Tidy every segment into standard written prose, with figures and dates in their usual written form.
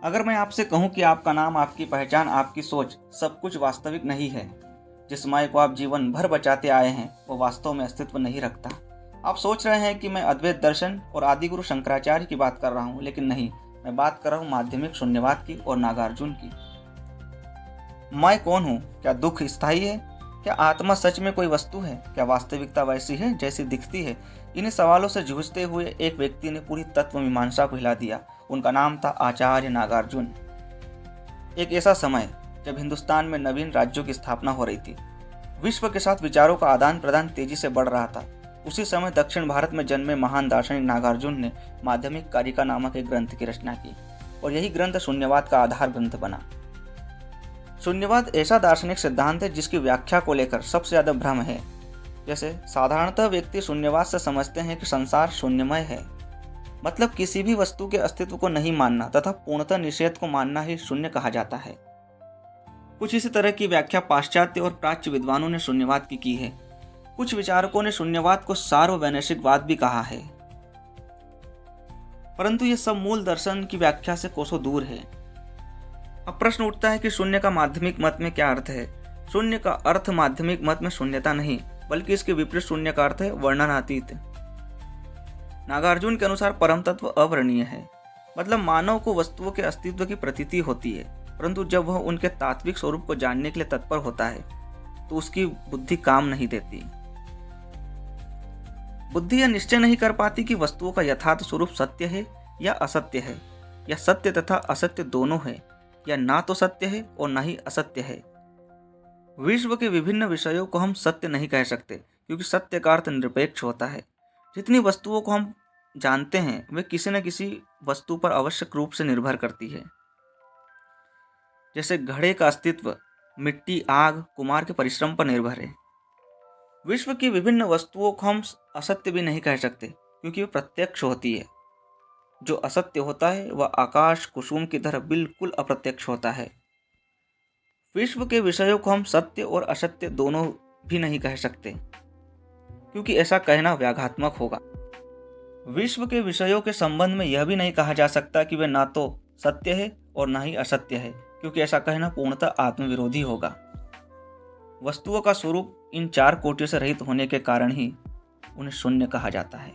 अगर मैं आपसे कहूं कि आपका नाम, आपकी पहचान, आपकी सोच सब कुछ वास्तविक नहीं है, जिस माया को आप जीवन भर बचाते आए हैं वो वास्तव में अस्तित्व नहीं रखता। आप सोच रहे हैं कि मैं अद्वैत दर्शन और आदिगुरु शंकराचार्य की बात कर रहा हूँ, लेकिन नहीं, मैं बात कर रहा हूँ माध्यमिक शून्यवाद की और नागार्जुन की। मैं कौन हूँ? क्या दुख स्थायी है? क्या आत्मा सच में कोई वस्तु है? क्या वास्तविकता वैसी है जैसी दिखती है? इन्हीं सवालों से जूझते हुए एक व्यक्ति ने पूरी तत्व मीमांसा को हिला दिया। उनका नाम था आचार्य नागार्जुन। एक ऐसा समय जब हिंदुस्तान में नवीन राज्यों की स्थापना हो रही थी, विश्व के साथ विचारों का आदान प्रदान तेजी से बढ़ रहा था। उसी समय दक्षिण भारत में जन्मे महान दार्शनिक नागार्जुन ने माध्यमिक कारिका नामक एक ग्रंथ की रचना की और यही ग्रंथ शून्यवाद का आधार ग्रंथ बना। शून्यवाद ऐसा दार्शनिक सिद्धांत है जिसकी व्याख्या को लेकर सबसे ज्यादा भ्रम है। जैसे साधारणतः व्यक्ति शून्यवाद से समझते हैं कि संसार शून्यमय है, मतलब किसी भी वस्तु के अस्तित्व को नहीं मानना तथा पूर्णतः निषेध को मानना ही शून्य कहा जाता है। कुछ इसी तरह की व्याख्या पाश्चात्य और प्राच्य विद्वानों ने शून्यवाद की है। कुछ विचारकों ने शून्यवाद को सार्ववैनसिकवाद भी कहा है, परंतु यह सब मूल दर्शन की व्याख्या से कोसों दूर है। अब प्रश्न उठता है कि शून्य का माध्यमिक मत में क्या अर्थ है? शून्य का अर्थ माध्यमिक मत में शून्यता नहीं, बल्कि इसके विपरीत शून्य का अर्थ है वर्णनातीत। नागार्जुन के अनुसार परम तत्व अवर्णनीय है, मतलब मानव को वस्तुओं के अस्तित्व की प्रतीति होती है, परंतु जब वह उनके तात्विक स्वरूप को जानने के लिए तत्पर होता है तो उसकी बुद्धि काम नहीं देती। बुद्धि यह निश्चय नहीं कर पाती कि वस्तुओं का यथार्थ स्वरूप सत्य है या असत्य है, या सत्य तथा असत्य दोनों है, या ना तो सत्य है और ना ही असत्य है। विश्व के विभिन्न विषयों को हम सत्य नहीं कह सकते, क्योंकि सत्य का अर्थ निरपेक्ष होता है। जितनी वस्तुओं को हम जानते हैं वे किसी न किसी वस्तु पर आवश्यक रूप से निर्भर करती है। जैसे घड़े का अस्तित्व मिट्टी, आग, कुम्हार के परिश्रम पर निर्भर है। विश्व की विभिन्न वस्तुओं को हम असत्य भी नहीं कह सकते, क्योंकि वे प्रत्यक्ष होती है। जो असत्य होता है वह आकाश कुसुम की तरह बिल्कुल अप्रत्यक्ष होता है। विश्व के विषयों को हम सत्य और असत्य दोनों भी नहीं कह सकते, क्योंकि ऐसा कहना व्याघात्मक होगा। विश्व के विषयों के संबंध में यह भी नहीं कहा जा सकता कि वे ना तो सत्य है और ना ही असत्य है, क्योंकि ऐसा कहना पूर्णतः आत्मविरोधी होगा। वस्तुओं का स्वरूप इन चार कोटियों से रहित होने के कारण ही उन्हें शून्य कहा जाता है।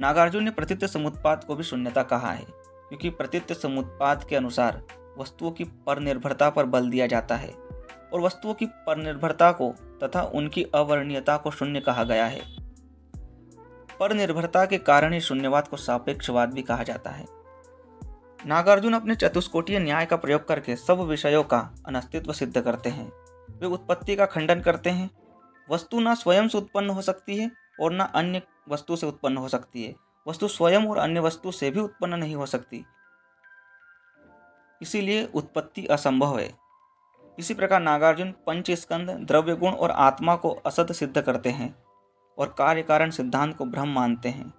नागार्जुन ने प्रतीत्य समुत्पाद को भी शून्यता कहा है, क्योंकि प्रतीत्य समुत्पाद के अनुसार वस्तुओं की परनिर्भरता पर बल दिया जाता है और वस्तुओं की परनिर्भरता को तथा उनकी अवर्णनीयता को शून्य कहा गया है। परनिर्भरता के कारण ही शून्यवाद को सापेक्षवाद भी कहा जाता है। नागार्जुन अपने चतुष्कोटीय न्याय का प्रयोग करके सब विषयों का अनस्तित्व सिद्ध करते हैं। वे उत्पत्ति का खंडन करते हैं। वस्तु न स्वयं से उत्पन्न हो सकती है और न अन्य वस्तु से उत्पन्न हो सकती है। वस्तु स्वयं और अन्य वस्तु से भी उत्पन्न नहीं हो सकती, इसीलिए उत्पत्ति असंभव है। इसी प्रकार नागार्जुन पंचस्कंद, द्रव्य गुण और आत्मा को असत सिद्ध करते हैं और कार्य कारण सिद्धांत को भ्रम मानते हैं।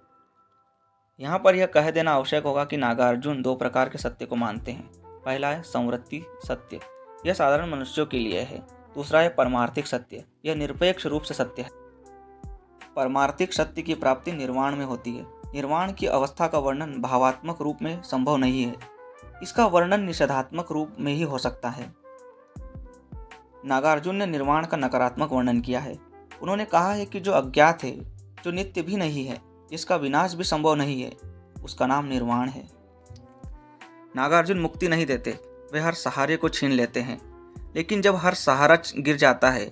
यहाँ पर यह कह देना आवश्यक होगा कि नागार्जुन दो प्रकार के सत्य को मानते हैं। पहला है संवृत्ति सत्य, यह साधारण मनुष्यों के लिए है। दूसरा है परमार्थिक सत्य, यह निरपेक्ष रूप से सत्य है। परमार्थिक सत्य की प्राप्ति निर्वाण में होती है। निर्वाण की अवस्था का वर्णन भावात्मक रूप में संभव नहीं है, इसका वर्णन निषेधात्मक रूप में ही हो सकता है। नागार्जुन ने निर्वाण का नकारात्मक वर्णन किया है। उन्होंने कहा है कि जो अज्ञात है, जो नित्य भी नहीं है, जिसका विनाश भी संभव नहीं है, उसका नाम निर्वाण है। नागार्जुन मुक्ति नहीं देते, वे हर सहारे को छीन लेते हैं, लेकिन जब हर सहारा गिर जाता है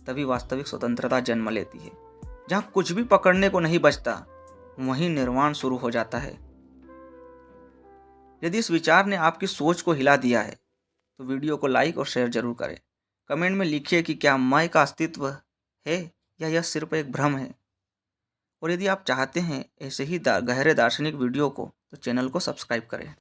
तभी वास्तविक स्वतंत्रता जन्म लेती है। जहाँ कुछ भी पकड़ने को नहीं बचता, वहीं निर्वाण शुरू हो जाता है। यदि इस विचार ने आपकी सोच को हिला दिया है तो वीडियो को लाइक और शेयर जरूर करें। कमेंट में लिखिए कि क्या मैं का अस्तित्व है या यह सिर्फ एक भ्रम है। और यदि आप चाहते हैं ऐसे ही गहरे दार्शनिक वीडियो को, तो चैनल को सब्सक्राइब करें।